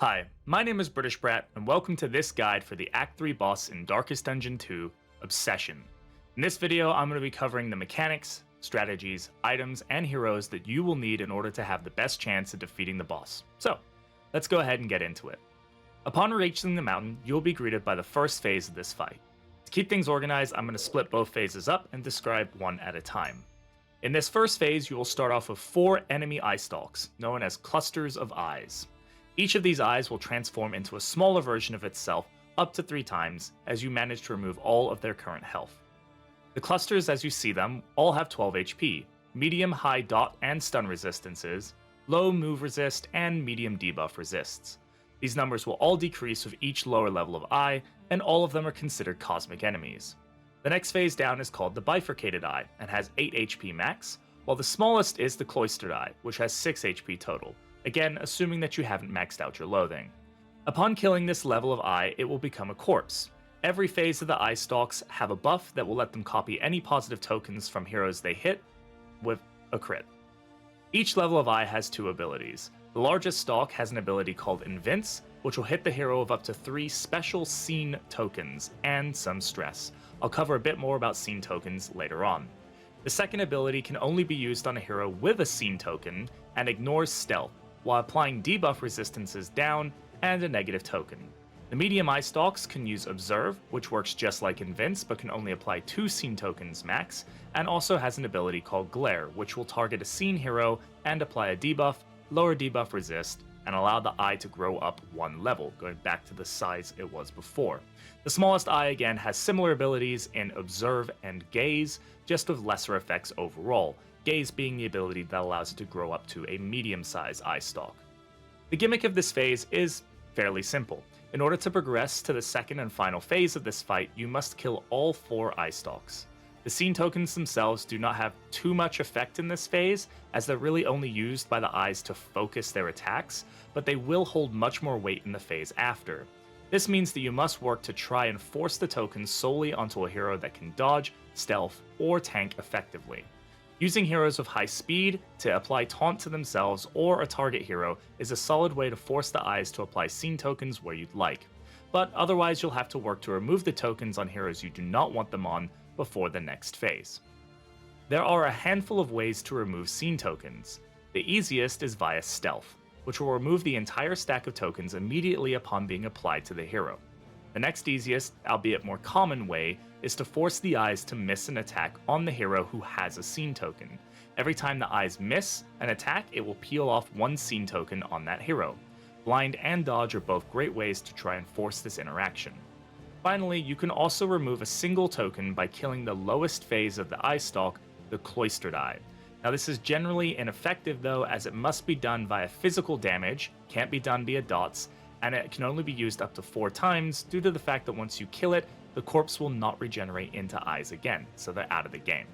Hi, my name is Britishbrat, and welcome to this guide for the Act 3 boss in Darkest Dungeon 2, Obsession. In this video, I'm going to be covering the mechanics, strategies, items, and heroes that you will need in order to have the best chance of defeating the boss. So, let's go ahead and get into it. Upon reaching the mountain, you'll be greeted by the first phase of this fight. To keep things organized, I'm going to split both phases up and describe one at a time. In this first phase, you will start off with 4 enemy eye stalks, known as clusters of eyes. Each of these eyes will transform into a smaller version of itself up to 3 times as you manage to remove all of their current health. The clusters as you see them all have 12 HP, medium, high dot and stun resistances, low move resist, and medium debuff resists. These numbers will all decrease with each lower level of eye, and all of them are considered cosmic enemies. The next phase down is called the bifurcated eye and has 8 HP max, while the smallest is the cloistered eye, which has 6 HP total. Again, assuming that you haven't maxed out your loathing. Upon killing this level of eye, it will become a corpse. Every phase of the eye stalks have a buff that will let them copy any positive tokens from heroes they hit with a crit. Each level of eye has 2 abilities. The largest stalk has an ability called Invince, which will hit the hero with up to 3 special scene tokens and some stress. I'll cover a bit more about scene tokens later on. The second ability can only be used on a hero with a scene token and ignores stealth, while applying debuff resistances down and a negative token. The medium eye stalks can use Observe, which works just like Invince but can only apply 2 scene tokens max, and also has an ability called Glare, which will target a scene hero and apply a debuff, lower debuff resist, and allow the eye to grow up 1 level, going back to the size it was before. The smallest eye again has similar abilities in Observe and Gaze, just with lesser effects overall, Gaze being the ability that allows it to grow up to a medium-sized eye stalk. The gimmick of this phase is fairly simple. In order to progress to the second and final phase of this fight, you must kill all 4 eye stalks. The scene tokens themselves do not have too much effect in this phase, as they're really only used by the eyes to focus their attacks, but they will hold much more weight in the phase after. This means that you must work to try and force the tokens solely onto a hero that can dodge, stealth, or tank effectively. Using heroes with high speed to apply taunt to themselves or a target hero is a solid way to force the eyes to apply scene tokens where you'd like, but otherwise you'll have to work to remove the tokens on heroes you do not want them on before the next phase. There are a handful of ways to remove scene tokens. The easiest is via stealth, which will remove the entire stack of tokens immediately upon being applied to the hero. The next easiest, albeit more common way, is to force the eyes to miss an attack on the hero who has a scene token. Every time the eyes miss an attack, it will peel off 1 scene token on that hero. Blind and dodge are both great ways to try and force this interaction. Finally, you can also remove a single token by killing the lowest phase of the eye stalk, the cloistered eye. Now this is generally ineffective though, as it must be done via physical damage, can't be done via dots, and it can only be used up to 4 times due to the fact that once you kill it, the corpse will not regenerate into eyes again, so they're out of the game.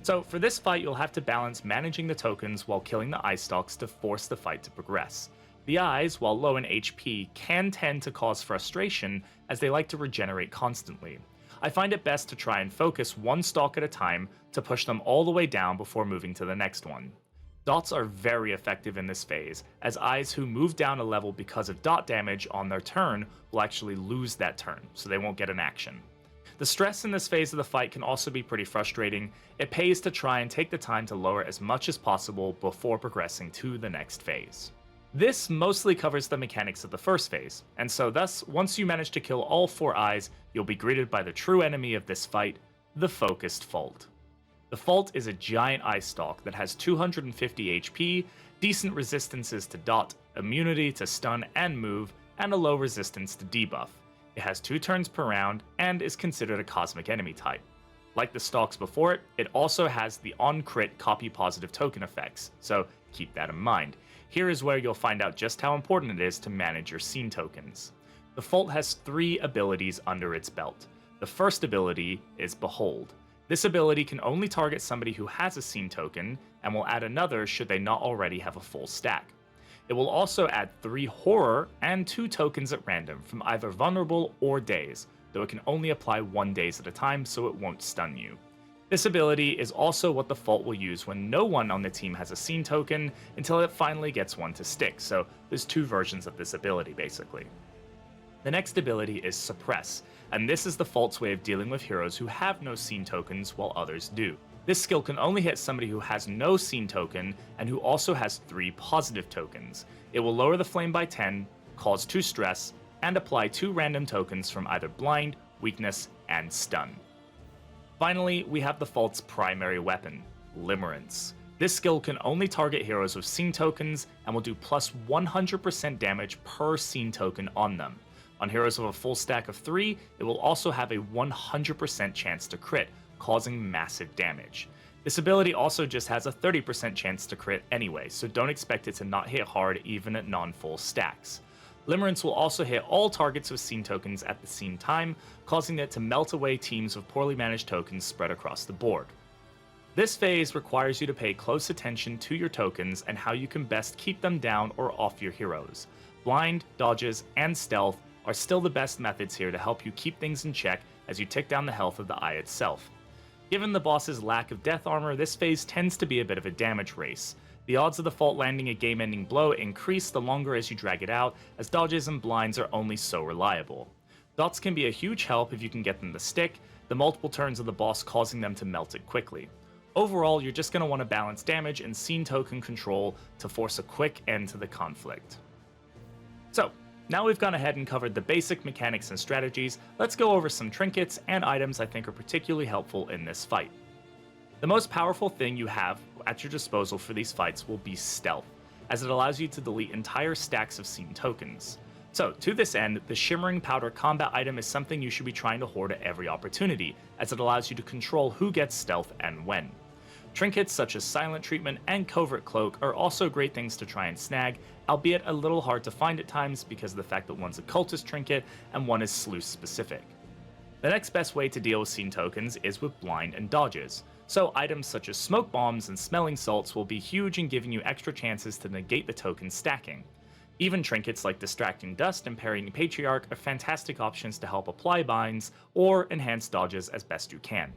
So for this fight, you'll have to balance managing the tokens while killing the eye stalks to force the fight to progress. The eyes, while low in HP, can tend to cause frustration as they like to regenerate constantly. I find it best to try and focus 1 stalk at a time to push them all the way down before moving to the next one. Dots are very effective in this phase, as eyes who move down a level because of dot damage on their turn will actually lose that turn, so they won't get an action. The stress in this phase of the fight can also be pretty frustrating. It pays to try and take the time to lower as much as possible before progressing to the next phase. This mostly covers the mechanics of the first phase, and so thus, once you manage to kill all 4 eyes, you'll be greeted by the true enemy of this fight, the Focused Fault. The Fault is a giant eye stalk that has 250 HP, decent resistances to dot, immunity to stun and move, and a low resistance to debuff. It has 2 turns per round, and is considered a cosmic enemy type. Like the stalks before it, it also has the on-crit copy positive token effects, so keep that in mind. Here is where you'll find out just how important it is to manage your scene tokens. The Fault has 3 abilities under its belt. The first ability is Behold. This ability can only target somebody who has a scene token, and will add another should they not already have a full stack. It will also add 3 Horror and 2 tokens at random from either Vulnerable or Daze, though it can only apply 1 daze at a time, so it won't stun you. This ability is also what the Fault will use when no one on the team has a scene token until it finally gets one to stick, so there's two versions of this ability basically. The next ability is Suppress, and this is the Fault's way of dealing with heroes who have no scene tokens while others do. This skill can only hit somebody who has no scene token and who also has 3 positive tokens. It will lower the flame by 10, cause 2 stress, and apply 2 random tokens from either blind, weakness, and stun. Finally, we have the Fault's primary weapon, Limerence. This skill can only target heroes with scene tokens and will do plus 100% damage per scene token on them. On heroes with a full stack of 3, it will also have a 100% chance to crit, causing massive damage. This ability also just has a 30% chance to crit anyway, so don't expect it to not hit hard even at non-full stacks. Limerence will also hit all targets with scene tokens at the same time, causing it to melt away teams of poorly managed tokens spread across the board. This phase requires you to pay close attention to your tokens and how you can best keep them down or off your heroes. Blind, dodges, and stealth are still the best methods here to help you keep things in check as you tick down the health of the eye itself. Given the boss's lack of death armor, this phase tends to be a bit of a damage race. The odds of the Fault landing a game-ending blow increase the longer as you drag it out, as dodges and blinds are only so reliable. Dots can be a huge help if you can get them to stick, the multiple turns of the boss causing them to melt it quickly. Overall, you're just going to want to balance damage and scene token control to force a quick end to the conflict. So, now we've gone ahead and covered the basic mechanics and strategies, let's go over some trinkets and items I think are particularly helpful in this fight. The most powerful thing you have at your disposal for these fights will be Stealth, as it allows you to delete entire stacks of scene tokens. So, to this end, the Shimmering Powder combat item is something you should be trying to hoard at every opportunity, as it allows you to control who gets Stealth and when. Trinkets such as Silent Treatment and Covert Cloak are also great things to try and snag, albeit a little hard to find at times because of the fact that one's a cultist trinket and one is sleuth specific. The next best way to deal with scene tokens is with blind and dodges. So items such as smoke bombs and smelling salts will be huge in giving you extra chances to negate the token stacking. Even trinkets like Distracting Dust and Parrying Patriarch are fantastic options to help apply binds or enhance dodges as best you can.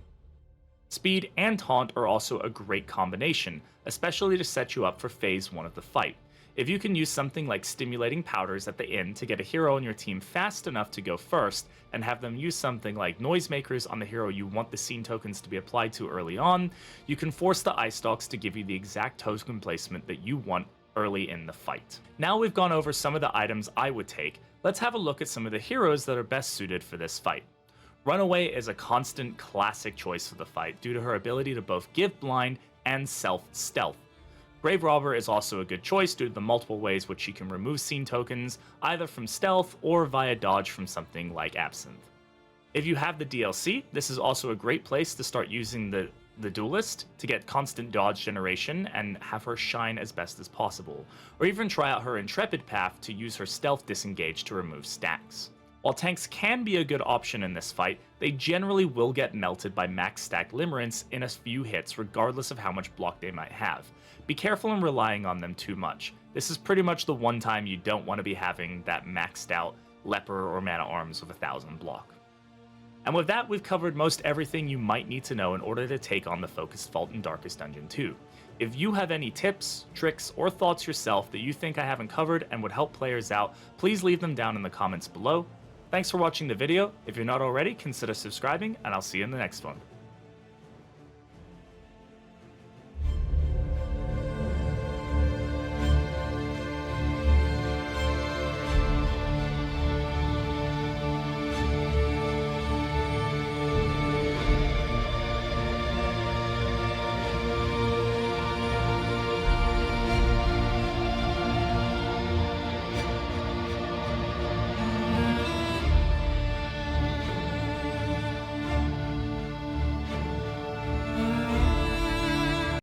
Speed and Taunt are also a great combination, especially to set you up for phase 1 of the fight. If you can use something like Stimulating Powders at the end to get a hero on your team fast enough to go first, and have them use something like Noisemakers on the hero you want the scene tokens to be applied to early on, you can force the Eye Stalks to give you the exact token placement that you want early in the fight. Now we've gone over some of the items I would take, let's have a look at some of the heroes that are best suited for this fight. Runaway is a constant classic choice for the fight due to her ability to both give blind and self-stealth. Grave Robber is also a good choice due to the multiple ways which she can remove scene tokens, either from stealth or via dodge from something like Absinthe. If you have the DLC, this is also a great place to start using the Duelist to get constant dodge generation and have her shine as best as possible, or even try out her Intrepid path to use her stealth disengage to remove stacks. While tanks can be a good option in this fight, they generally will get melted by max stack Limerence in a few hits regardless of how much block they might have. Be careful in relying on them too much. This is pretty much the one time you don't want to be having that maxed out Leper or Mana Arms with 1000 block. And with that, we've covered most everything you might need to know in order to take on the Focused Fault in Darkest Dungeon 2. If you have any tips, tricks, or thoughts yourself that you think I haven't covered and would help players out, please leave them down in the comments below. Thanks for watching the video. If you're not already, consider subscribing, and I'll see you in the next one.